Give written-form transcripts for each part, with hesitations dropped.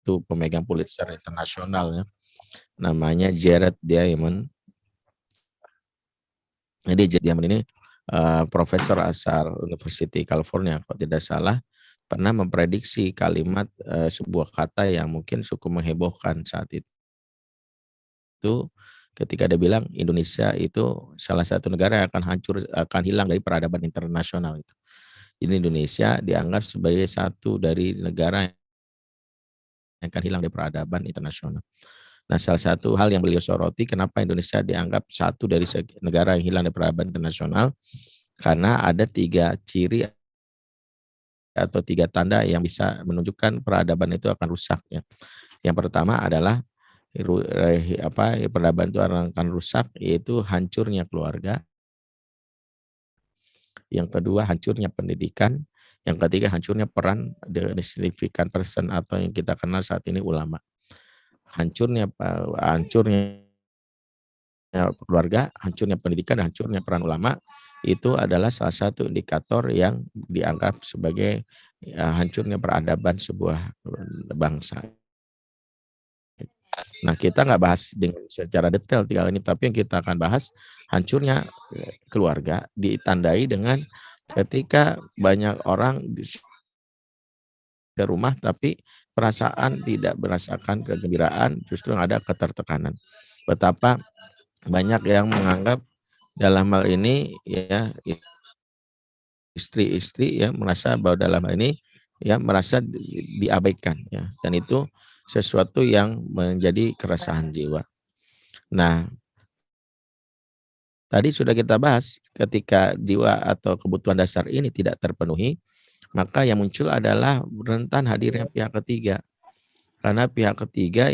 satu pemegang Pulitzer internasional ya, namanya Jared Diamond. Jadi Jared Diamond ini profesor asal University California, kalau tidak salah, pernah memprediksi kalimat sebuah kata yang mungkin cukup menghebohkan saat itu, ketika dia bilang Indonesia itu salah satu negara yang akan hancur, akan hilang dari peradaban internasional itu. Jadi Indonesia dianggap sebagai satu dari negara yang akan hilang dari peradaban internasional. Nah, salah satu hal yang beliau soroti, kenapa Indonesia dianggap satu dari negara yang hilang dari peradaban internasional, karena ada 3 ciri atau 3 tanda yang bisa menunjukkan peradaban itu akan rusak ya. Yang pertama adalah peradaban itu akan rusak, yaitu hancurnya keluarga. Yang kedua, hancurnya pendidikan. Yang ketiga, hancurnya peran the significant person atau yang kita kenal saat ini ulama. Hancurnya keluarga, hancurnya pendidikan, dan hancurnya peran ulama itu adalah salah satu indikator yang dianggap sebagai hancurnya peradaban sebuah bangsa. Nah, kita nggak bahas dengan secara detail 3 ini, tapi yang kita akan bahas hancurnya keluarga ditandai dengan ketika banyak orang di rumah tapi perasaan tidak merasakan kegembiraan, justru ada ketertekanan. Betapa banyak yang menganggap dalam hal ini ya istri-istri ya merasa bahwa dalam hal ini ya merasa diabaikan ya, dan itu sesuatu yang menjadi keresahan jiwa. Nah, tadi sudah kita bahas ketika jiwa atau kebutuhan dasar ini tidak terpenuhi, maka yang muncul adalah rentan hadirnya pihak ketiga. Karena pihak ketiga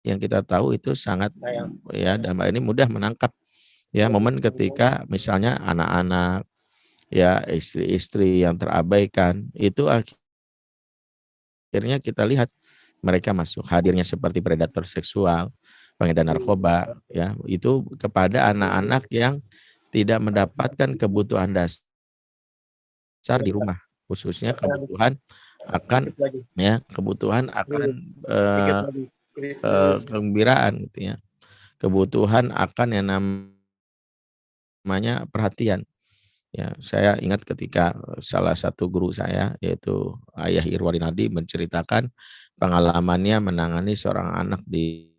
yang kita tahu itu sangat ya dalam hal ini mudah menangkap ya momen ketika misalnya anak-anak ya istri-istri yang terabaikan itu akhirnya kita lihat mereka masuk, hadirnya seperti predator seksual, pengedar narkoba ya, itu kepada anak-anak yang tidak mendapatkan kebutuhan dasar di rumah, khususnya kebutuhan akan eh, kegembiraan gitu ya, kebutuhan akan yang namanya perhatian. Ya, saya ingat ketika salah satu guru saya yaitu Ayah Irwarinadi menceritakan pengalamannya menangani seorang anak di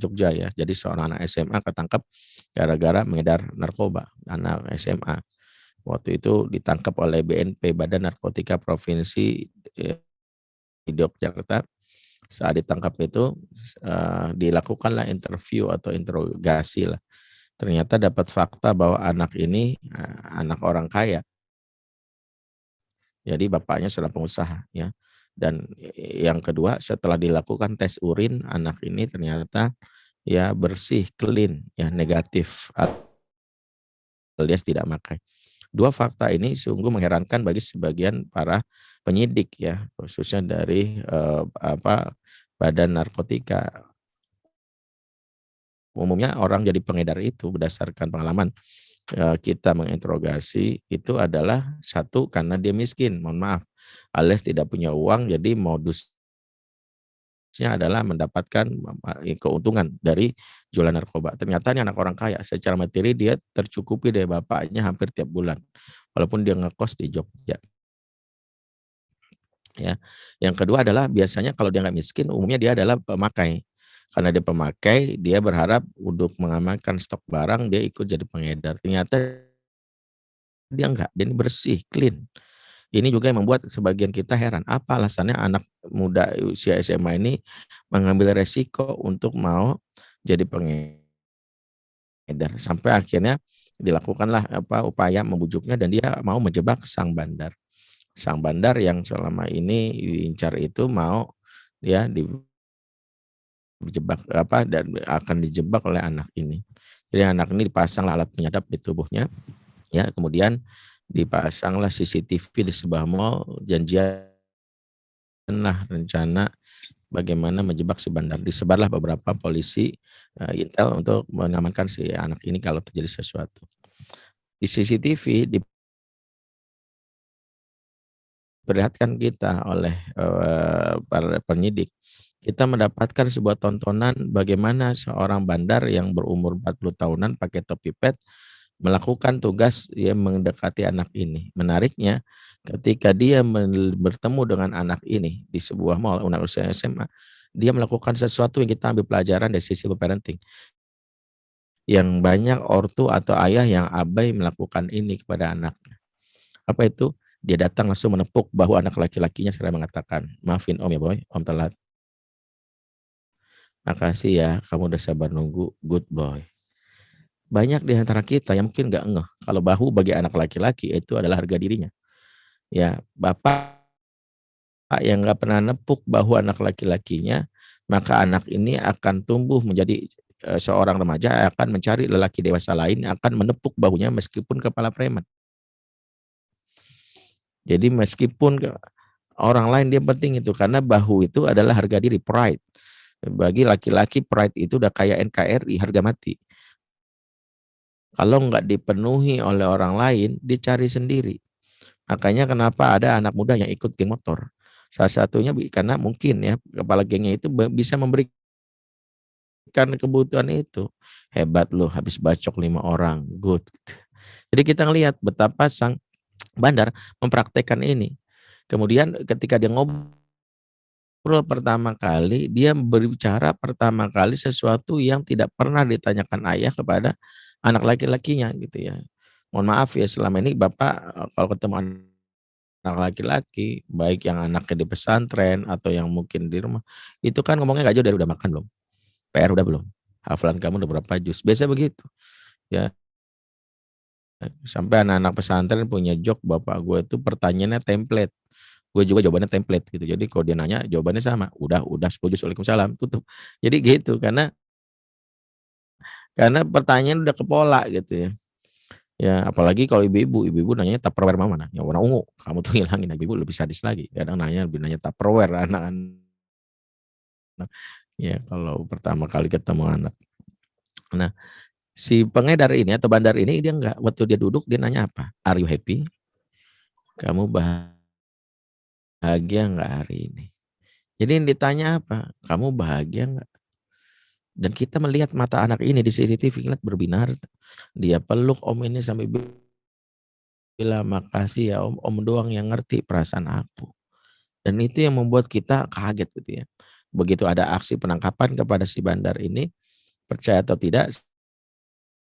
Jogja ya. Jadi seorang anak SMA ketangkap gara-gara mengedar narkoba, anak SMA. Waktu itu ditangkap oleh BNP, Badan Narkotika Provinsi di Yogyakarta. Saat ditangkap itu dilakukanlah interview atau interogasi lah. Ternyata dapat fakta bahwa anak ini anak orang kaya. Jadi bapaknya seorang pengusaha ya. Dan yang kedua, setelah dilakukan tes urin, anak ini ternyata ya bersih, clean, ya negatif alias tidak makai. Dua fakta ini sungguh mengherankan bagi sebagian para penyidik ya, khususnya dari Badan Narkotika. Umumnya orang jadi pengedar itu berdasarkan pengalaman kita menginterogasi itu adalah satu karena dia miskin, mohon maaf, alias tidak punya uang, jadi modusnya adalah mendapatkan keuntungan dari jualan narkoba. Ternyata ini anak orang kaya, secara materi dia tercukupi dari bapaknya hampir tiap bulan, walaupun dia ngekos di Jogja. Ya, yang kedua adalah biasanya kalau dia nggak miskin, umumnya dia adalah pemakai. Karena dia pemakai, dia berharap untuk mengamankan stok barang, dia ikut jadi pengedar. Ternyata dia enggak, dia ini bersih, clean. Ini juga yang membuat sebagian kita heran, apa alasannya anak muda usia SMA ini mengambil resiko untuk mau jadi pengedar. Sampai akhirnya dilakukanlah upaya membujuknya dan dia mau menjebak sang bandar. Sang bandar yang selama ini diincar itu mau ya dijebak dan akan dijebak oleh anak ini. Jadi anak ini dipasang alat penyadap di tubuhnya, ya kemudian dipasanglah CCTV di sebuah mall, janjianlah rencana bagaimana menjebak si bandar. Disebarlah beberapa polisi intel untuk mengamankan si anak ini kalau terjadi sesuatu. Di CCTV diperlihatkan kita oleh, para penyidik, kita mendapatkan sebuah tontonan bagaimana seorang bandar yang berumur 40 tahunan pakai topi pet melakukan tugas yang mendekati anak ini. Menariknya, ketika dia bertemu dengan anak ini di sebuah mall, anak usia SMA, dia melakukan sesuatu yang kita ambil pelajaran dari sisi parenting. Yang banyak ortu atau ayah yang abai melakukan ini kepada anaknya. Apa itu? Dia datang langsung menepuk bahu anak laki-lakinya seraya mengatakan, "Maafin Om ya Boy, Om telat. Makasih ya, kamu udah sabar nunggu, good boy." Banyak di antara kita yang mungkin nggak ngeh kalau bahu bagi anak laki-laki itu adalah harga dirinya. Ya, bapak yang nggak pernah nepuk bahu anak laki-lakinya, maka anak ini akan tumbuh menjadi, seorang remaja akan mencari lelaki dewasa lain yang akan menepuk bahunya meskipun kepala preman. Jadi meskipun orang lain dia penting itu, karena bahu itu adalah harga diri, pride. Bagi laki-laki pride itu udah kayak NKRI, harga mati. Kalau nggak dipenuhi oleh orang lain, dicari sendiri. Makanya kenapa ada anak muda yang ikut geng motor. Salah satunya karena mungkin ya, kepala gengnya itu bisa memberikan kebutuhan itu. Hebat loh, habis bacok 5 orang, good. Jadi kita ngelihat betapa sang bandar mempraktekkan ini. Kemudian ketika dia ngobrol pertama kali, dia berbicara pertama kali sesuatu yang tidak pernah ditanyakan ayah kepada anak laki-lakinya gitu ya. Mohon maaf ya, selama ini Bapak, kalau ketemu anak laki-laki, baik yang anaknya di pesantren atau yang mungkin di rumah, itu kan ngomongnya nggak jauh dari, "Udah makan belum? PR udah belum? Hafalan kamu udah berapa juz?" Biasanya begitu, ya. Sampai anak-anak pesantren punya joke, bapak gue itu pertanyaannya template. Gue juga jawabannya template gitu. Jadi kalau dia nanya jawabannya sama, udah 10 juz, waalaikumsalam, tutup. Jadi gitu, karena pertanyaan udah ke pola gitu ya. Ya apalagi kalau ibu-ibu nanyanya Tupperware mana? Yang warna ungu, kamu tuh ngilangin. Ibu lebih sadis lagi, kadang lebih nanya Tupperware anak-anak. Ya kalau pertama kali ketemu anak. Nah, si pengedar ini atau bandar ini dia enggak, waktu dia duduk dia nanya apa? "Are you happy? Kamu bahagia nggak hari ini?" Jadi yang ditanya apa? "Kamu bahagia nggak?" Dan kita melihat mata anak ini di CCTV, ngeliat berbinar. Dia peluk om ini sampai bilang, "Makasih ya om, om doang yang ngerti perasaan aku." Dan itu yang membuat kita kaget gitu ya. Begitu ada aksi penangkapan kepada si bandar ini, percaya atau tidak,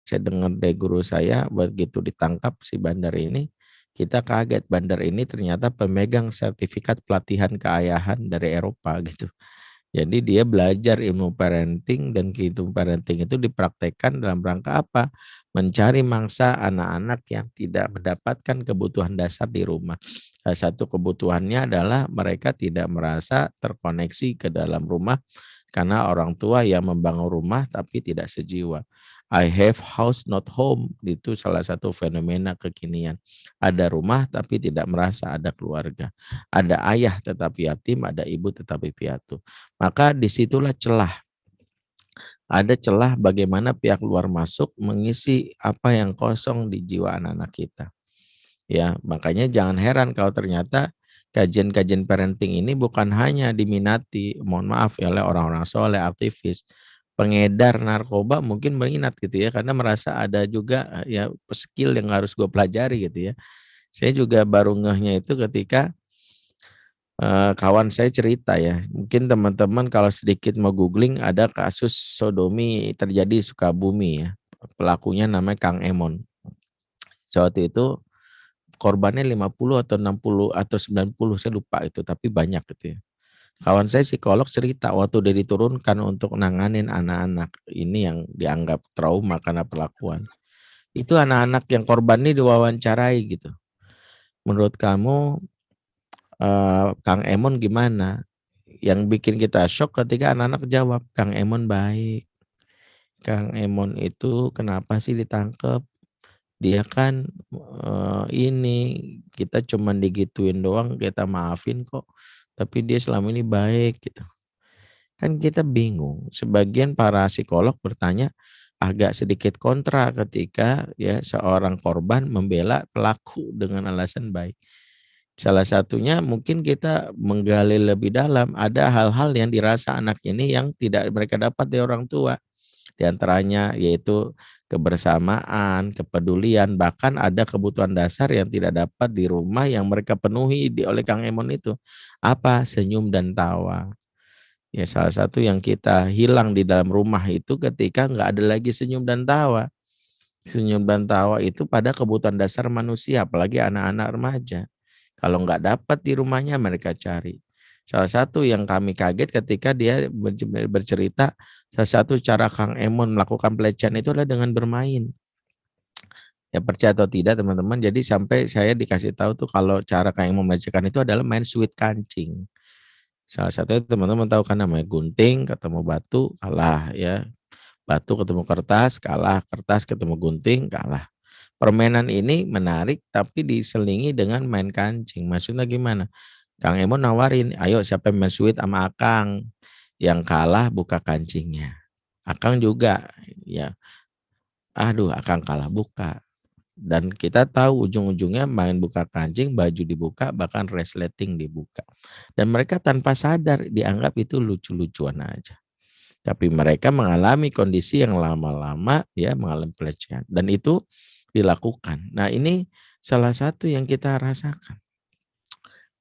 saya dengar dari guru saya begitu ditangkap si bandar ini, kita kaget bandar ini ternyata pemegang sertifikat pelatihan keayahan dari Eropa gitu. Jadi dia belajar ilmu parenting dan ilmu parenting itu dipraktekkan dalam rangka apa? Mencari mangsa anak-anak yang tidak mendapatkan kebutuhan dasar di rumah. Salah satu kebutuhannya adalah mereka tidak merasa terkoneksi ke dalam rumah karena orang tua yang membangun rumah tapi tidak sejiwa. I have house not home, itu salah satu fenomena kekinian. Ada rumah tapi tidak merasa ada keluarga. Ada ayah tetapi yatim, ada ibu tetapi piatu. Maka disitulah celah, ada celah bagaimana pihak luar masuk mengisi apa yang kosong di jiwa anak-anak kita. Ya, makanya jangan heran kalau ternyata kajian-kajian parenting ini bukan hanya diminati, mohon maaf ya, oleh orang-orang soleh, aktivis. Pengedar narkoba mungkin berminat gitu ya, karena merasa ada juga ya skill yang harus gue pelajari gitu ya. Saya juga baru ngehnya itu ketika kawan saya cerita ya, mungkin teman-teman kalau sedikit mau googling ada kasus sodomi terjadi di Sukabumi ya, pelakunya namanya Kang Emon. Waktu itu korbannya 50 atau 60 atau 90 saya lupa itu, tapi banyak gitu ya. Kawan saya psikolog cerita waktu dia diturunkan untuk nanganin anak-anak ini yang dianggap trauma karena perlakuan. Itu anak-anak yang korban ini diwawancarai gitu. Menurut kamu Kang Emon gimana? Yang bikin kita syok ketika anak-anak jawab, "Kang Emon baik. Kang Emon itu kenapa sih ditangkap? Dia kan, ini, kita cuman digituin doang, kita maafin kok, tapi dia selama ini baik," gitu. Kan kita bingung, sebagian para psikolog bertanya agak sedikit kontra ketika ya seorang korban membela pelaku dengan alasan baik. Salah satunya mungkin kita menggali lebih dalam, ada hal-hal yang dirasa anak ini yang tidak mereka dapat dari orang tua. Di antaranya yaitu kebersamaan, kepedulian, bahkan ada kebutuhan dasar yang tidak dapat di rumah yang mereka penuhi oleh Kang Emon itu. Apa? Senyum dan tawa. Ya salah satu yang kita hilang di dalam rumah itu ketika nggak ada lagi senyum dan tawa. Senyum dan tawa itu pada kebutuhan dasar manusia, apalagi anak-anak remaja. Kalau nggak dapat di rumahnya mereka cari. Salah satu yang kami kaget ketika dia bercerita, salah satu cara Kang Emon melakukan pelecehan itu adalah dengan bermain. Ya percaya atau tidak teman-teman, jadi sampai saya dikasih tahu tuh kalau cara Kang Emon melecehkan itu adalah main sweet kancing. Salah satunya teman-teman tahu kan namanya gunting ketemu batu kalah ya, batu ketemu kertas kalah, kertas ketemu gunting kalah. Permainan ini menarik tapi diselingi dengan main kancing. Maksudnya gimana? Kang Emon nawarin, "Ayo siapa yang main sweet sama Akang, yang kalah buka kancingnya." Akang juga, ya, "Aduh Akang kalah buka." Dan kita tahu ujung-ujungnya main buka kancing, baju dibuka, bahkan resleting dibuka. Dan mereka tanpa sadar dianggap itu lucu-lucuan aja. Tapi mereka mengalami kondisi yang lama-lama ya mengalami pelecehan dan itu dilakukan. Nah, ini salah satu yang kita rasakan.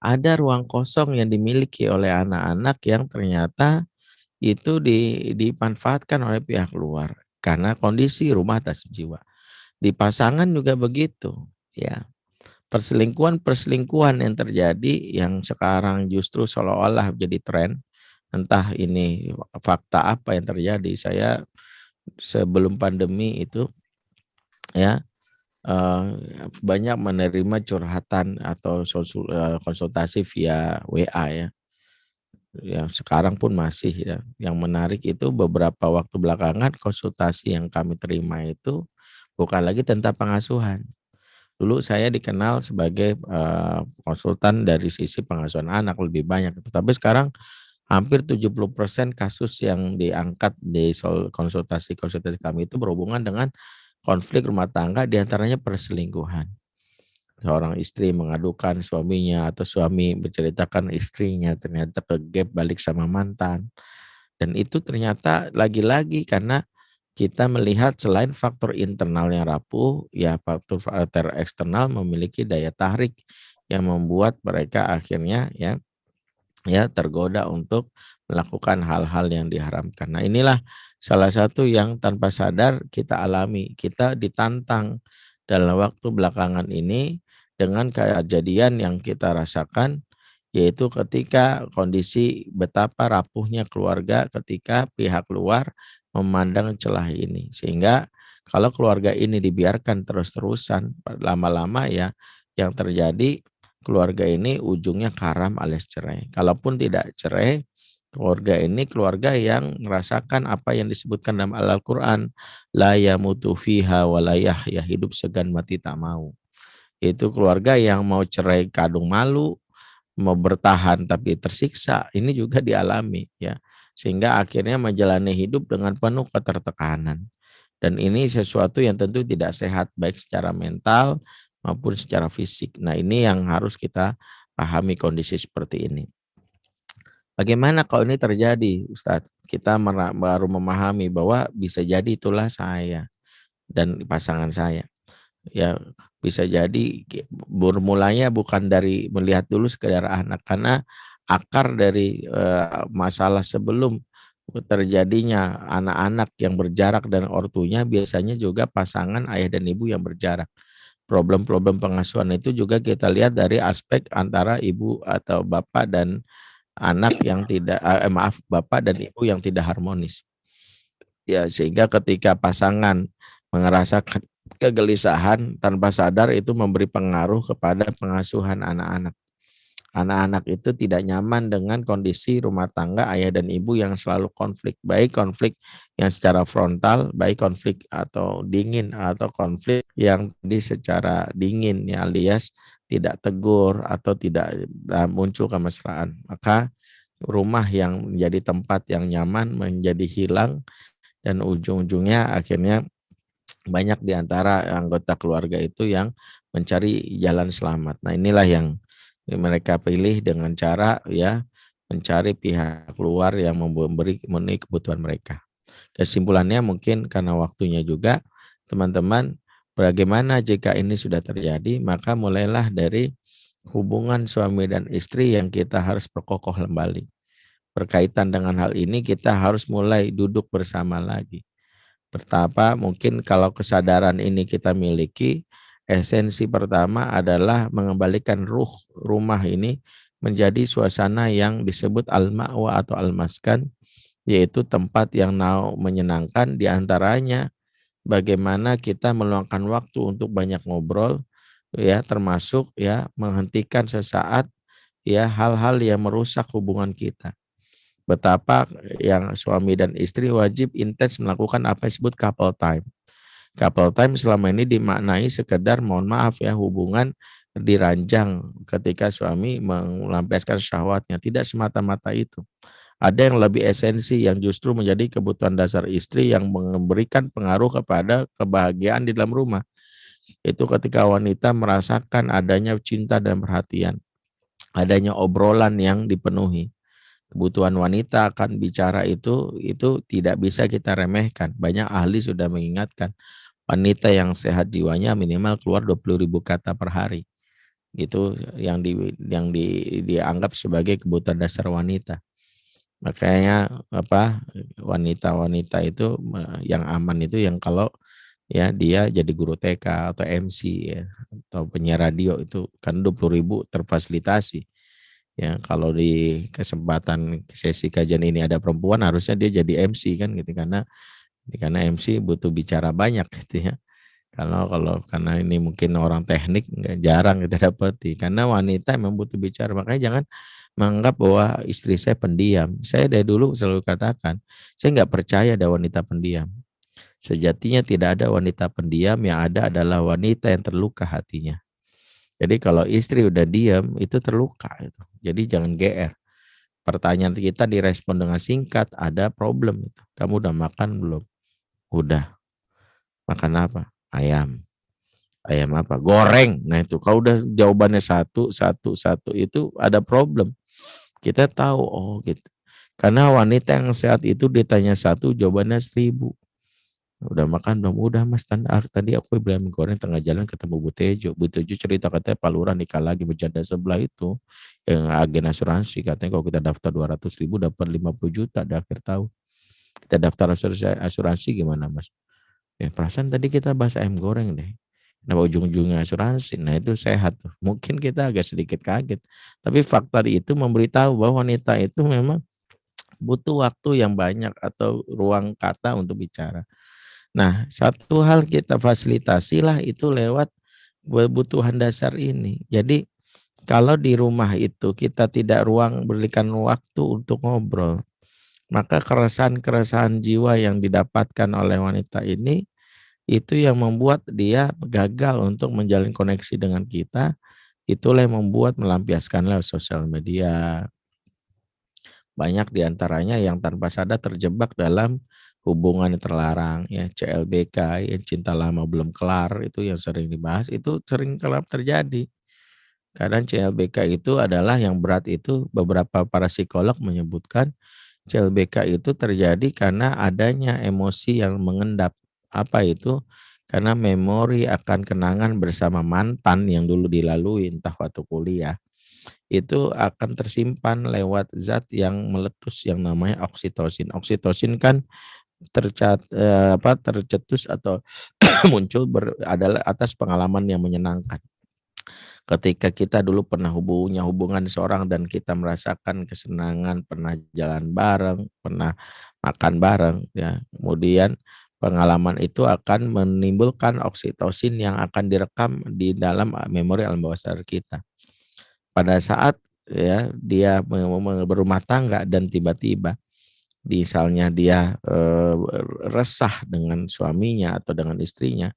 Ada ruang kosong yang dimiliki oleh anak-anak yang ternyata itu dimanfaatkan oleh pihak luar karena kondisi rumah tak sejiwa. Di pasangan juga begitu, ya. Perselingkuhan-perselingkuhan yang terjadi yang sekarang justru seolah-olah menjadi tren, entah ini fakta apa yang terjadi. Saya sebelum pandemi itu ya, banyak menerima curhatan atau konsultasi via WA ya. Ya sekarang pun masih ya. Yang menarik itu beberapa waktu belakangan konsultasi yang kami terima itu bukan lagi tentang pengasuhan. Dulu saya dikenal sebagai, konsultan dari sisi pengasuhan anak lebih banyak, tapi sekarang hampir 70% kasus yang diangkat di konsultasi-konsultasi kami itu berhubungan dengan konflik rumah tangga, di antaranya perselingkuhan. Seorang istri mengadukan suaminya atau suami menceritakan istrinya ternyata ke-gap balik sama mantan. Dan itu ternyata lagi-lagi karena kita melihat selain faktor internal yang rapuh, ya faktor eksternal memiliki daya tarik yang membuat mereka akhirnya ya tergoda untuk melakukan hal-hal yang diharamkan. Nah, inilah salah satu yang tanpa sadar kita alami. Kita ditantang dalam waktu belakangan ini dengan kejadian yang kita rasakan, yaitu ketika kondisi betapa rapuhnya keluarga ketika pihak luar memandang celah ini. Sehingga kalau keluarga ini dibiarkan terus-terusan, lama-lama ya yang terjadi keluarga ini ujungnya karam alias cerai. Kalaupun tidak cerai, keluarga ini keluarga yang merasakan apa yang disebutkan dalam Al-Quran. La yamutu fiha wa la yahya, hidup segan mati tak mau. Itu keluarga yang mau cerai kadung malu, mau bertahan tapi tersiksa, ini juga dialami ya. Sehingga akhirnya menjalani hidup dengan penuh ketertekanan. Dan ini sesuatu yang tentu tidak sehat baik secara mental maupun secara fisik. Nah, ini yang harus kita pahami kondisi seperti ini. Bagaimana kalau ini terjadi, Ustadz? Kita baru memahami bahwa bisa jadi itulah saya dan pasangan saya. Ya, bisa jadi bermulanya bukan dari melihat dulu sekedar anak, karena akar dari, masalah sebelum terjadinya anak-anak yang berjarak dan ortunya biasanya juga pasangan ayah dan ibu yang berjarak. Problem-problem pengasuhan itu juga kita lihat dari aspek antara ibu atau bapak dan anak yang tidak maaf, bapak dan ibu yang tidak harmonis. Ya, sehingga ketika pasangan merasakan kegelisahan tanpa sadar itu memberi pengaruh kepada pengasuhan anak-anak. Anak-anak itu tidak nyaman dengan kondisi rumah tangga ayah dan ibu yang selalu konflik, baik konflik yang secara frontal, baik konflik atau dingin atau konflik yang secara dingin ya alias tidak tegur atau tidak muncul kemesraan. Maka rumah yang menjadi tempat yang nyaman menjadi hilang dan ujung-ujungnya akhirnya banyak di antara anggota keluarga itu yang mencari jalan selamat. Nah, inilah yang Mereka pilih dengan cara ya mencari pihak luar yang memenuhi kebutuhan mereka. Kesimpulannya mungkin karena waktunya juga, teman-teman, bagaimana jika ini sudah terjadi, maka mulailah dari hubungan suami dan istri yang kita harus perkokoh kembali. Berkaitan dengan hal ini kita harus mulai duduk bersama lagi. Pertama, mungkin kalau kesadaran ini kita miliki, esensi pertama adalah mengembalikan ruh rumah ini menjadi suasana yang disebut al-ma'wa atau al-maskan, yaitu tempat yang menyenangkan, di antaranya bagaimana kita meluangkan waktu untuk banyak ngobrol, ya, termasuk ya menghentikan sesaat ya hal-hal yang merusak hubungan kita. Betapa yang suami dan istri wajib intens melakukan apa yang disebut couple time. Couple time selama ini dimaknai sekedar, mohon maaf ya, hubungan diranjang ketika suami melampiaskan syahwatnya. Tidak semata-mata itu. Ada yang lebih esensi yang justru menjadi kebutuhan dasar istri yang memberikan pengaruh kepada kebahagiaan di dalam rumah. Itu ketika wanita merasakan adanya cinta dan perhatian, adanya obrolan yang dipenuhi. Kebutuhan wanita akan bicara itu tidak bisa kita remehkan. Banyak ahli sudah mengingatkan, wanita yang sehat jiwanya minimal keluar 20.000 kata per hari. Itu dianggap sebagai kebutuhan dasar wanita. Makanya wanita-wanita itu yang aman itu yang kalau ya dia jadi guru TK atau MC ya, atau penyiar radio, itu kan 20.000 terfasilitasi. Ya, kalau di kesempatan sesi kajian ini ada perempuan, harusnya dia jadi MC kan gitu, karena MC butuh bicara banyak gitu ya. Kalau karena ini mungkin orang teknik jarang kita dapati, karena wanita memang butuh bicara. Makanya jangan menganggap bahwa istri saya pendiam. Saya dari dulu selalu katakan, saya nggak percaya ada wanita pendiam. Sejatinya tidak ada wanita pendiam, yang ada adalah wanita yang terluka hatinya. Jadi kalau istri udah diam itu terluka itu. Jadi jangan GR. Pertanyaan kita direspon dengan singkat, ada problem itu. Kamu udah makan belum? Udah. Makan apa? Ayam. Ayam apa? Goreng. Nah itu kalau udah jawabannya satu itu ada problem. Kita tahu, oh gitu. Karena wanita yang sehat itu ditanya satu, jawabannya 1000. Udah makan belum? Udah mas, tadi aku bilang goreng, tengah jalan ketemu Bu Tejo. Bu Tejo cerita katanya Pak Lurah nikah lagi berjanda sebelah itu, yang agen asuransi, katanya kalau kita daftar 200.000 dapat 50 juta di akhir tahun. Kita daftar asuransi gimana mas? Ya perasaan tadi kita bahas ayam goreng deh. Nah ujung-ujungnya asuransi, nah itu sehat tuh. Mungkin kita agak sedikit kaget, tapi fakta itu memberitahu bahwa wanita itu memang butuh waktu yang banyak atau ruang kata untuk bicara. Nah, satu hal kita fasilitasilah itu lewat kebutuhan dasar ini. Jadi kalau di rumah itu kita tidak berikan waktu untuk ngobrol, maka keresahan-keresahan jiwa yang didapatkan oleh wanita ini itu yang membuat dia gagal untuk menjalin koneksi dengan kita. Itulah yang membuat melampiaskan lewat sosial media. Banyak diantaranya yang tanpa sadar terjebak dalam hubungan yang terlarang, ya, CLBK, yang cinta lama belum kelar, itu yang sering dibahas, itu sering kerap terjadi. Kadang CLBK itu adalah yang berat, itu beberapa para psikolog menyebutkan CLBK itu terjadi karena adanya emosi yang mengendap. Apa itu? Karena memori akan kenangan bersama mantan yang dulu dilalui entah waktu kuliah, itu akan tersimpan lewat zat yang meletus yang namanya oksitosin. Oksitosin kan tercetus atau muncul adalah atas pengalaman yang menyenangkan. Ketika kita dulu pernah punya hubungan seorang dan kita merasakan kesenangan, pernah jalan bareng, pernah makan bareng, ya. Kemudian pengalaman itu akan menimbulkan oksitosin yang akan direkam di dalam memori alam bawah sadar kita. Pada saat ya dia berumah tangga dan tiba-tiba misalnya dia resah dengan suaminya atau dengan istrinya,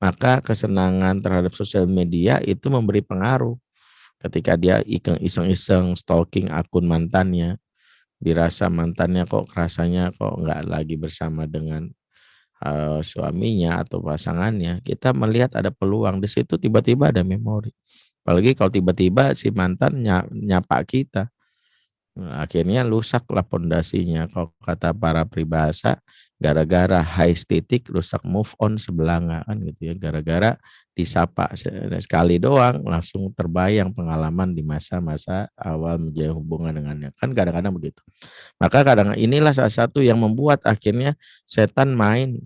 maka kesenangan terhadap sosial media itu memberi pengaruh. Ketika dia iseng-iseng stalking akun mantannya, dirasa mantannya kok rasanya kok nggak lagi bersama dengan suaminya atau pasangannya, kita melihat ada peluang di situ, tiba-tiba ada memori. Apalagi kalau tiba-tiba si mantan nyapa kita. Nah, akhirnya rusaklah pondasinya. Kalau kata para peribahasa, gara-gara high titik rusak move on sebelanga kan gitu ya. Gara-gara disapa sekali doang langsung terbayang pengalaman di masa-masa awal menjalin hubungan dengannya. Kan kadang-kadang begitu. Maka kadang inilah salah satu yang membuat akhirnya setan main.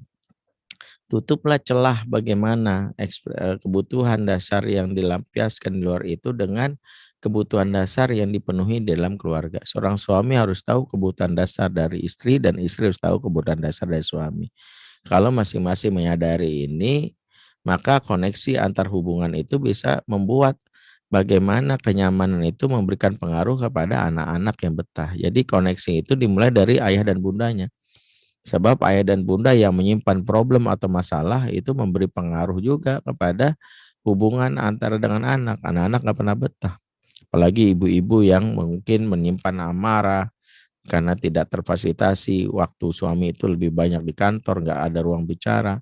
Tutuplah celah bagaimana kebutuhan dasar yang dilampiaskan di luar itu dengan kebutuhan dasar yang dipenuhi dalam keluarga. Seorang suami harus tahu kebutuhan dasar dari istri dan istri harus tahu kebutuhan dasar dari suami. Kalau masing-masing menyadari ini, maka koneksi antar hubungan itu bisa membuat bagaimana kenyamanan itu memberikan pengaruh kepada anak-anak yang betah. Jadi koneksi itu dimulai dari ayah dan bundanya. Sebab ayah dan bunda yang menyimpan problem atau masalah itu memberi pengaruh juga kepada hubungan antara dengan anak. Anak-anak nggak pernah betah. Apalagi ibu-ibu yang mungkin menyimpan amarah karena tidak terfasilitasi. Waktu suami itu lebih banyak di kantor, nggak ada ruang bicara.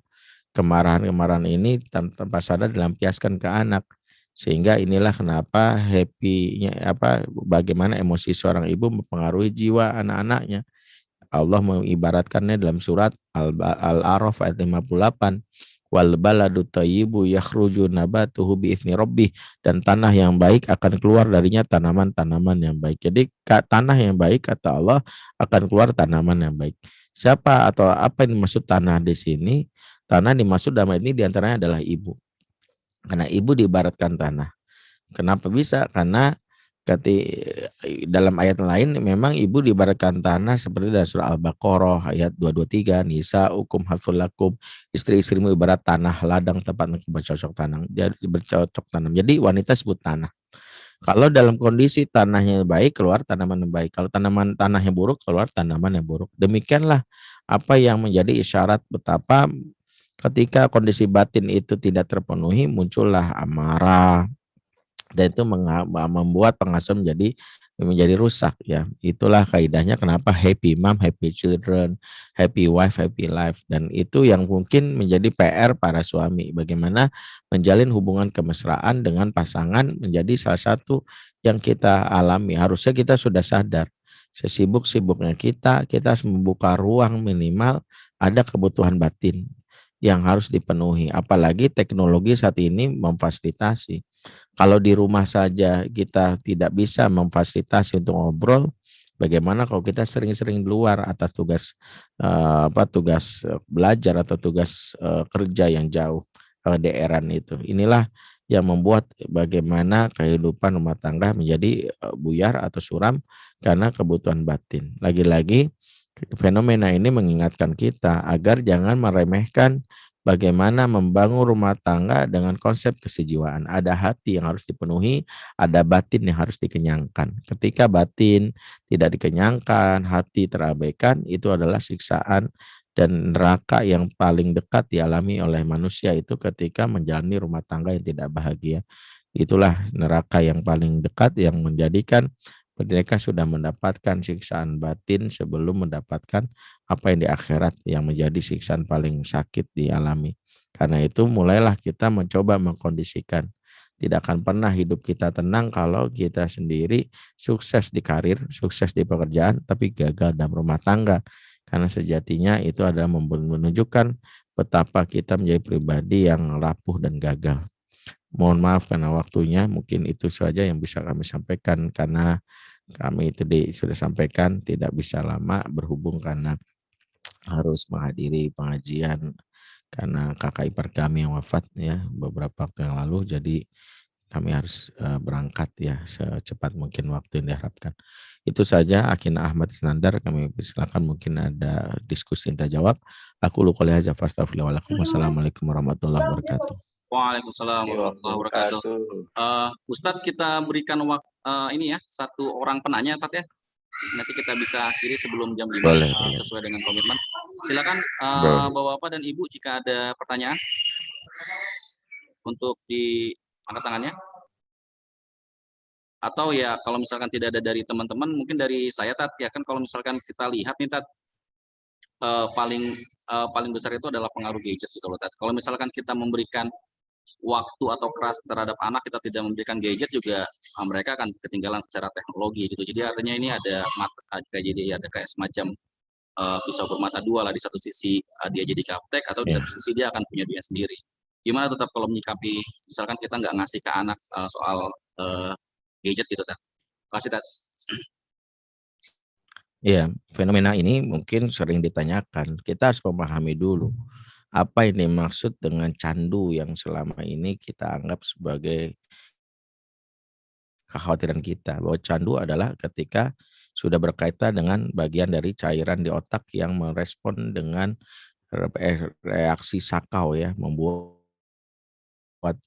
Kemarahan-kemarahan ini tanpa sadar dilampiaskan ke anak. Sehingga inilah kenapa happy-nya bagaimana emosi seorang ibu mempengaruhi jiwa anak-anaknya. Allah mengibaratkannya dalam surat Al-A'raf ayat 58. Wal baladu thayyibu yakhruju nabatuhu biizni rabbih, dan tanah yang baik akan keluar darinya tanaman-tanaman yang baik. Jadi tanah yang baik kata Allah akan keluar tanaman yang baik. Siapa atau apa yang dimaksud tanah di sini? Tanah dimaksud dalam ini diantaranya adalah ibu. Karena ibu diibaratkan tanah. Kenapa bisa? Karena dalam ayat lain memang ibu diibaratkan tanah seperti dalam surah Al-Baqarah ayat 223, Nisa ukum harful lakum, istri-istrimu ibarat tanah ladang tempat bercocok tanam. Jadi bercocok tanam. Jadi wanita sebut tanah. Kalau dalam kondisi tanahnya baik keluar tanaman yang baik. Kalau tanahnya buruk keluar tanaman yang buruk. Demikianlah apa yang menjadi isyarat betapa ketika kondisi batin itu tidak terpenuhi muncullah amarah, dan itu membuat pengasuh menjadi rusak ya. Itulah kaidahnya kenapa happy mom, happy children, happy wife, happy life. Dan itu yang mungkin menjadi PR para suami. Bagaimana menjalin hubungan kemesraan dengan pasangan menjadi salah satu yang kita alami. Harusnya kita sudah sadar. Sesibuk-sibuknya kita harus membuka ruang minimal ada kebutuhan batin yang harus dipenuhi. Apalagi teknologi saat ini memfasilitasi. Kalau di rumah saja kita tidak bisa memfasilitasi untuk ngobrol, bagaimana kalau kita sering-sering di luar atas tugas belajar atau tugas kerja yang jauh daerah itu. Inilah yang membuat bagaimana kehidupan rumah tangga menjadi buyar atau suram karena kebutuhan batin. Lagi-lagi fenomena ini mengingatkan kita agar jangan meremehkan bagaimana membangun rumah tangga dengan konsep kesejiwaan. Ada hati yang harus dipenuhi, ada batin yang harus dikenyangkan. Ketika batin tidak dikenyangkan, hati terabaikan, itu adalah siksaan dan neraka yang paling dekat dialami oleh manusia itu ketika menjalani rumah tangga yang tidak bahagia. Itulah neraka yang paling dekat yang menjadikan mereka sudah mendapatkan siksaan batin sebelum mendapatkan apa yang di akhirat yang menjadi siksaan paling sakit dialami. Karena itu mulailah kita mencoba mengkondisikan. Tidak akan pernah hidup kita tenang kalau kita sendiri sukses di karir, sukses di pekerjaan, tapi gagal dalam rumah tangga. Karena sejatinya itu adalah menunjukkan betapa kita menjadi pribadi yang rapuh dan gagal. Mohon maaf karena waktunya, mungkin itu saja yang bisa kami sampaikan karena kami tadi sudah sampaikan tidak bisa lama berhubung karena harus menghadiri pengajian karena kakak ipar kami yang wafat ya beberapa waktu yang lalu, jadi kami harus berangkat ya secepat mungkin waktu yang diharapkan. Itu saja Akin Ahmad Iskandar, kami silakan mungkin ada diskusi minta jawab. Aku lupa lihat fastaghfirullahaladzim. Wassalamualaikum warahmatullahi wabarakatuh. Waalaikumsalam warahmatullahi wabarakatuh. Ustadz, kita berikan waktu ini ya, satu orang penanya, Tat ya. Nanti kita bisa akhiri sebelum jam 5 Boleh. sesuai dengan komitmen. Silakan Bapak-bapak dan Ibu jika ada pertanyaan untuk diangkat tangannya. Atau ya kalau misalkan tidak ada dari teman-teman, mungkin dari saya, Tat, ya kan kalau misalkan kita lihat nih, Tat, paling besar itu adalah pengaruh gadget gitu loh, Tat. Kalau misalkan kita memberikan waktu atau keras terhadap anak, kita tidak memberikan gadget juga, mereka akan ketinggalan secara teknologi gitu. Jadi artinya ini ada jadi ada kayak semacam pisau bermata dua lah. Di satu sisi dia jadi gaptek, atau di Ya. satu sisi dia akan punya dunia sendiri. Gimana tetap kalau menyikapi misalkan kita nggak ngasih ke anak soal gadget gitu, Tat? Kasih, Tat. Iya, fenomena ini mungkin sering ditanyakan. Kita harus memahami dulu apa ini maksud dengan candu yang selama ini kita anggap sebagai kekhawatiran kita. Bahwa candu adalah ketika sudah berkaitan dengan bagian dari cairan di otak yang merespon dengan reaksi sakau ya, membuat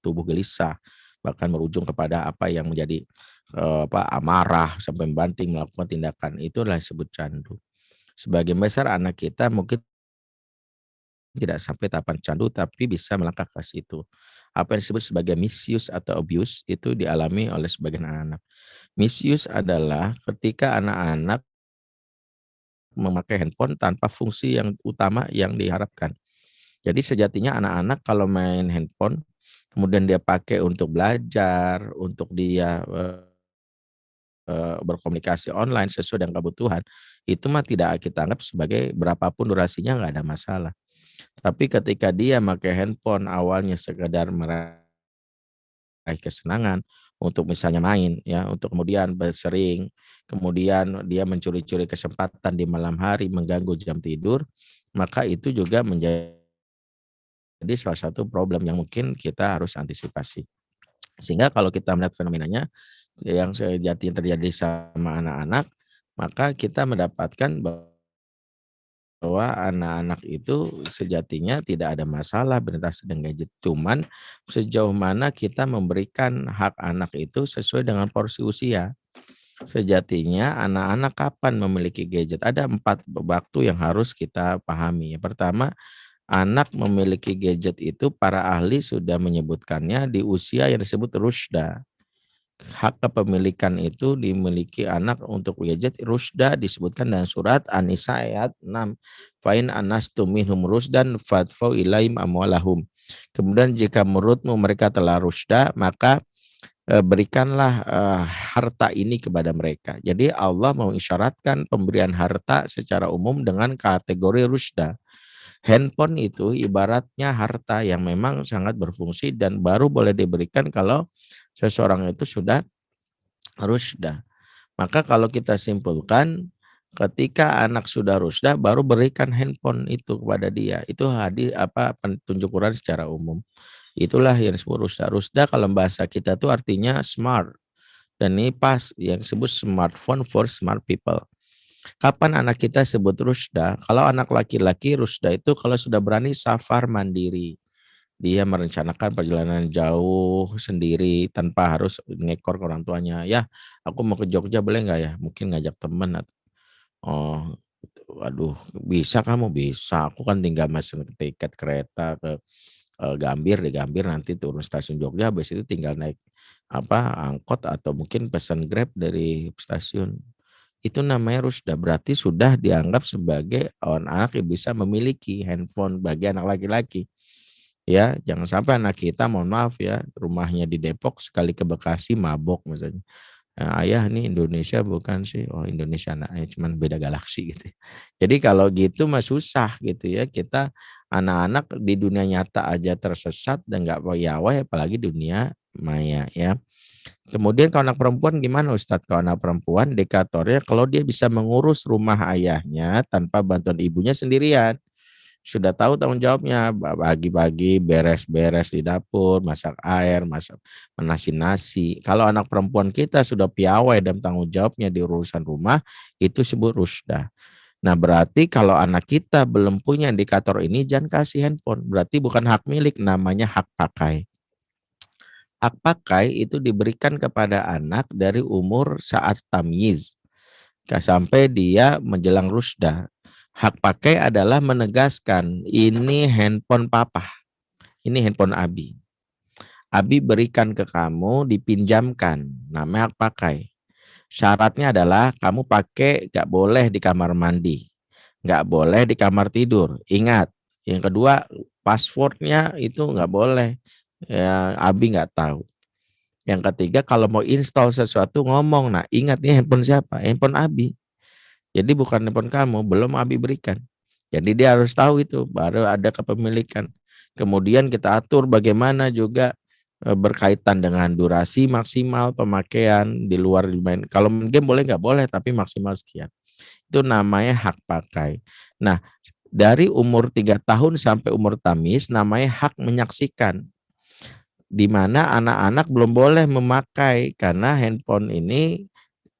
tubuh gelisah, bahkan berujung kepada apa yang menjadi amarah sampai membanting melakukan tindakan, itulah disebut candu. Sebagian besar anak kita mungkin tidak sampai tahapan candu, tapi bisa melangkah ke situ. Apa yang disebut sebagai misuse atau abuse itu dialami oleh sebagian anak-anak. Misuse adalah ketika anak-anak memakai handphone tanpa fungsi yang utama yang diharapkan. Jadi sejatinya anak-anak kalau main handphone, kemudian dia pakai untuk belajar, untuk dia berkomunikasi online sesuai dengan kebutuhan, itu mah tidak kita anggap sebagai berapapun durasinya nggak ada masalah. Tapi ketika dia pakai handphone awalnya sekedar meraih kesenangan, untuk misalnya main ya, untuk kemudian bersering, kemudian dia mencuri-curi kesempatan di malam hari mengganggu jam tidur, maka itu juga menjadi salah satu problem yang mungkin kita harus antisipasi. Sehingga kalau kita melihat fenomenanya yang sejatinya terjadi sama anak-anak, maka kita mendapatkan bahwa anak-anak itu sejatinya tidak ada masalah berinteraksi dengan gadget. Cuman sejauh mana kita memberikan hak anak itu sesuai dengan porsi usia. Sejatinya anak-anak kapan memiliki gadget? Ada 4 waktu yang harus kita pahami. Yang pertama, anak memiliki gadget itu para ahli sudah menyebutkannya di usia yang disebut rusyda. Hak kepemilikan itu dimiliki anak untuk gadget rusyda disebutkan dalam surat An-Nisa ayat 6. Fa'in anastum minhum rusdan fadfau ilaim amwalahum. Kemudian jika menurutmu mereka telah rusyda, maka berikanlah harta ini kepada mereka. Jadi Allah mengisyaratkan pemberian harta secara umum dengan kategori rusyda. Handphone itu ibaratnya harta yang memang sangat berfungsi dan baru boleh diberikan kalau seseorang itu sudah rusyda. Maka kalau kita simpulkan ketika anak sudah rusyda baru berikan handphone itu kepada dia. Itu petunjuk Quran secara umum. Itulah yang disebut rusyda. Rusyda kalau bahasa kita itu artinya smart. Dan ini pas yang disebut smartphone for smart people. Kapan anak kita sebut rusyda? Kalau anak laki-laki rusyda itu kalau sudah berani safar mandiri. Dia merencanakan perjalanan jauh sendiri tanpa harus ngekor ke orang tuanya. Ya, aku mau ke Jogja boleh nggak ya? Mungkin ngajak teman. Oh, waduh, bisa kamu? Bisa. Aku kan tinggal mesen tiket kereta ke Gambir, di Gambir nanti turun stasiun Jogja, habis itu tinggal naik angkot atau mungkin pesan Grab dari stasiun. Itu namanya rusda, berarti sudah dianggap sebagai anak yang bisa memiliki handphone bagi anak laki-laki. Ya, jangan sampai anak kita mohon maaf ya, rumahnya di Depok sekali ke Bekasi mabok misalnya. Ayah nih Indonesia bukan sih? Oh Indonesia anaknya cuman beda galaksi gitu. Jadi kalau gitu mah susah gitu ya. Kita anak-anak di dunia nyata aja tersesat dan nggak payawai apalagi dunia maya ya. Kemudian kalau anak perempuan gimana Ustadz? Kalau anak perempuan indikatornya kalau dia bisa mengurus rumah ayahnya tanpa bantuan ibunya sendirian. Sudah tahu tanggung jawabnya, pagi-pagi beres-beres di dapur, masak air, menasin nasi. Kalau anak perempuan kita sudah piawai dan tanggung jawabnya di urusan rumah, itu disebut rusda. Nah berarti kalau anak kita belum punya indikator ini, jangan kasih handphone. Berarti bukan hak milik, namanya hak pakai. Hak pakai itu diberikan kepada anak dari umur saat tamyiz sampai dia menjelang rusda. Hak pakai adalah menegaskan ini handphone papa, ini handphone Abi. Abi berikan ke kamu, dipinjamkan, namanya hak pakai. Syaratnya adalah kamu pakai gak boleh di kamar mandi, gak boleh di kamar tidur. Ingat, yang kedua passwordnya itu gak boleh ya Abi nggak tahu. Yang ketiga, kalau mau install sesuatu ngomong. Nah, ingat nih handphone siapa? Handphone Abi. Jadi bukan handphone kamu, belum Abi berikan. Jadi dia harus tahu itu, baru ada kepemilikan. Kemudian kita atur bagaimana juga berkaitan dengan durasi maksimal pemakaian di luar main. Kalau main game boleh nggak boleh, tapi maksimal sekian. Itu namanya hak pakai. Nah, dari umur 3 tahun sampai umur tamis namanya hak menyaksikan, di mana anak-anak belum boleh memakai karena handphone ini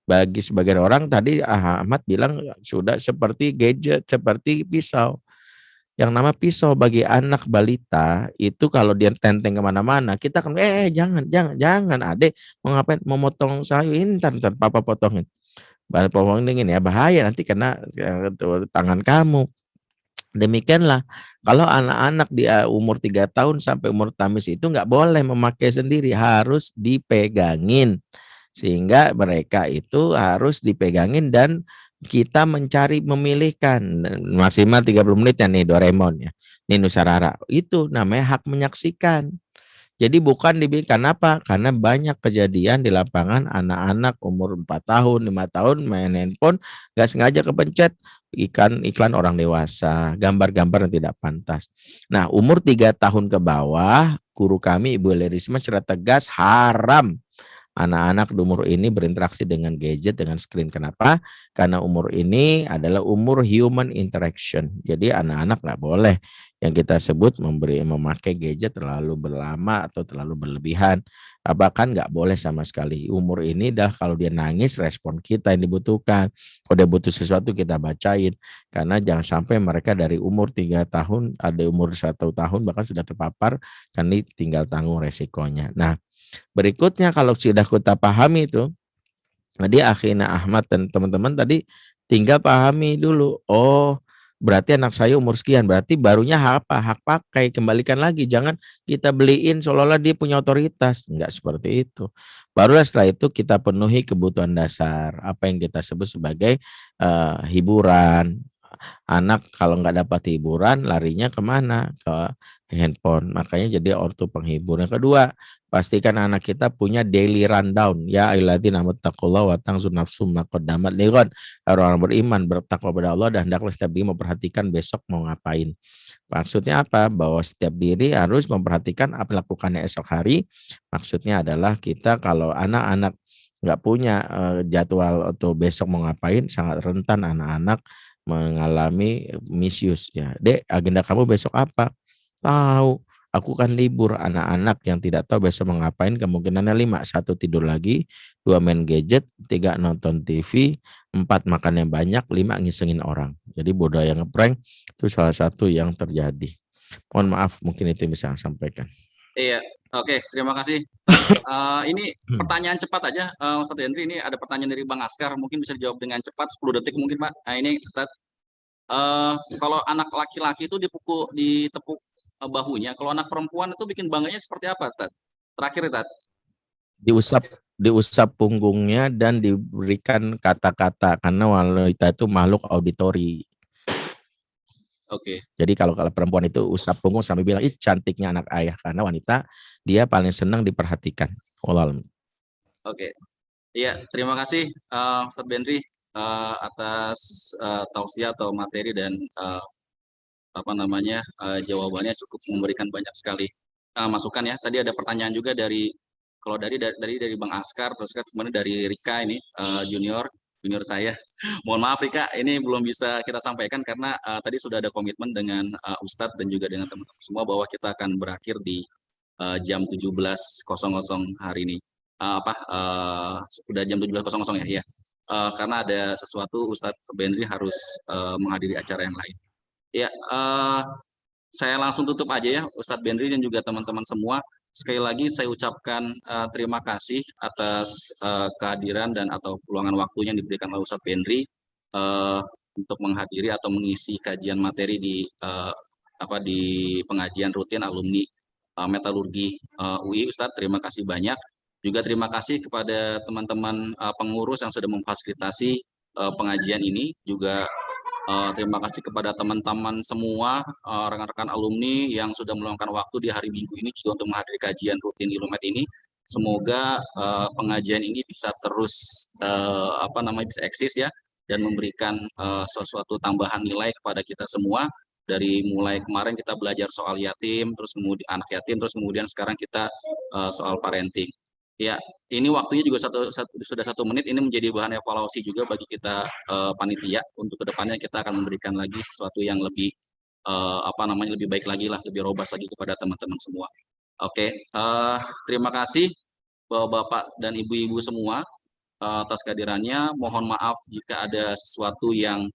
bagi sebagian orang tadi Ahmad bilang sudah seperti gadget, seperti pisau. Yang nama pisau bagi anak balita itu kalau dia tenteng kemana-mana, kita akan jangan adek mau ngapain, mau motong sayur ini, ntar papa potongin. Potongin ya bahaya nanti kena tangan kamu. Demikianlah kalau anak-anak di umur 3 tahun sampai umur tamis itu nggak boleh memakai sendiri, harus dipegangin. Sehingga mereka itu harus dipegangin dan kita mencari memilihkan maksimal 30 menit ya nih Doraemon ya. Ini Nusarara. Itu namanya hak menyaksikan. Jadi bukan dibikin apa? Karena banyak kejadian di lapangan anak-anak umur 4 tahun, 5 tahun main handphone, nggak sengaja kepencet iklan orang dewasa, gambar-gambar yang tidak pantas. Nah, umur 3 tahun ke bawah, guru kami Ibu Lerisma secara tegas haram anak-anak di umur ini berinteraksi dengan gadget, dengan screen. Kenapa? Karena umur ini adalah umur human interaction. Jadi anak-anak nggak boleh yang kita sebut memakai gadget terlalu berlama atau terlalu berlebihan. Bahkan nggak boleh sama sekali. Umur ini dah kalau dia nangis, respon kita yang dibutuhkan. Kalau dia butuh sesuatu kita bacain. Karena jangan sampai mereka dari umur 3 tahun, ada umur 1 tahun bahkan sudah terpapar, kan ini tinggal tanggung resikonya. Nah, berikutnya kalau sudah kita pahami itu, tadi akhirnya Ahmad dan teman-teman tadi tinggal pahami dulu. Oh, berarti anak saya umur sekian, berarti barunya hak apa? Hak pakai, kembalikan lagi. Jangan kita beliin seolah-olah dia punya otoritas. Enggak seperti itu. Barulah setelah itu kita penuhi kebutuhan dasar, apa yang kita sebut sebagai hiburan. Anak kalau nggak dapat hiburan larinya kemana? Ke handphone. Makanya jadi ortu penghibur. Yang kedua, pastikan anak kita punya daily rundown. Ya ayyuhalladzina amantaqullaha wa tanzur nafsum ma qaddamat lighad. Orang-orang beriman bertakwa kepada Allah dan hendaklah setiap diri memperhatikan besok mau ngapain. Maksudnya apa? Bahwa setiap diri harus memperhatikan apa lakukannya esok hari. Maksudnya adalah kita kalau anak-anak nggak punya jadwal atau besok mau ngapain, sangat rentan anak-anak mengalami misuse ya. Dek, agenda kamu besok apa? Tahu. Aku kan libur. Anak-anak yang tidak tahu besok mau ngapain kemungkinannya 5. 1 tidur lagi, 2 main gadget, 3 nonton TV, 4 makan yang banyak, 5 ngisengin orang. Jadi budaya ngeprank itu salah satu yang terjadi. Mohon maaf, mungkin itu yang bisa saya sampaikan. Iya, oke, terima kasih. Ini pertanyaan cepat aja, Ustadz Henry. Ini ada pertanyaan dari Bang Askar, mungkin bisa dijawab dengan cepat, 10 detik mungkin, Pak. Nah, ini Ustadz, kalau anak laki-laki itu ditepuk bahunya, kalau anak perempuan itu bikin bangganya seperti apa, Ustadz? Terakhir, Ustadz. Diusap diusap punggungnya dan diberikan kata-kata karena wanita itu makhluk auditori. Oke. Jadi kalau perempuan itu usap punggung sampai bilang, ih cantiknya anak ayah. Karena wanita dia paling senang diperhatikan. Oke. Iya, terima kasih Ustadz Bendri atas tausiah atau materi dan jawabannya cukup memberikan banyak sekali masukan ya. Tadi ada pertanyaan juga dari Bang Askar, terus kemudian dari Rika ini junior saya. Mohon maaf Rika, ini belum bisa kita sampaikan karena tadi sudah ada komitmen dengan Ustadz dan juga dengan teman-teman semua bahwa kita akan berakhir di jam 17.00 hari ini. Sudah jam 17.00 ya, karena ada sesuatu Ustadz Bendri harus menghadiri acara yang lain. Ya, saya langsung tutup aja ya, Ustadz Bendri dan juga teman-teman semua. Sekali lagi saya ucapkan terima kasih atas kehadiran dan atau peluangan waktunya yang diberikan oleh Ustadz Bendri untuk menghadiri atau mengisi kajian materi di pengajian rutin alumni metalurgi UI. Ustadz, terima kasih banyak. Juga terima kasih kepada teman-teman pengurus yang sudah memfasilitasi pengajian ini. Juga Terima kasih kepada teman-teman semua, rekan-rekan alumni yang sudah meluangkan waktu di hari Minggu ini juga untuk menghadiri kajian rutin Ilumet ini. Semoga pengajian ini bisa terus bisa eksis ya, dan memberikan sesuatu tambahan nilai kepada kita semua. Dari mulai kemarin kita belajar soal yatim, terus kemudian anak yatim, terus kemudian sekarang kita soal parenting. Ya, ini waktunya juga sudah 1 menit. Ini menjadi bahan evaluasi juga bagi kita panitia. Untuk kedepannya kita akan memberikan lagi sesuatu yang lebih lebih baik lagi lah, lebih robust lagi kepada teman-teman semua. Oke, terima kasih Bapak dan Ibu-ibu semua atas kehadirannya. Mohon maaf jika ada sesuatu yang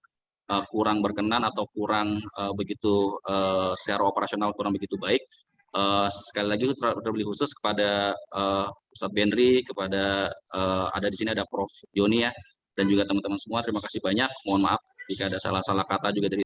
kurang berkenan atau kurang begitu secara operasional kurang begitu baik. Sekali lagi terlebih khusus kepada Ustadz Benri, kepada ada di sini ada Prof. Joni ya, dan juga teman-teman semua. Terima kasih banyak. Mohon maaf jika ada salah-salah kata juga dari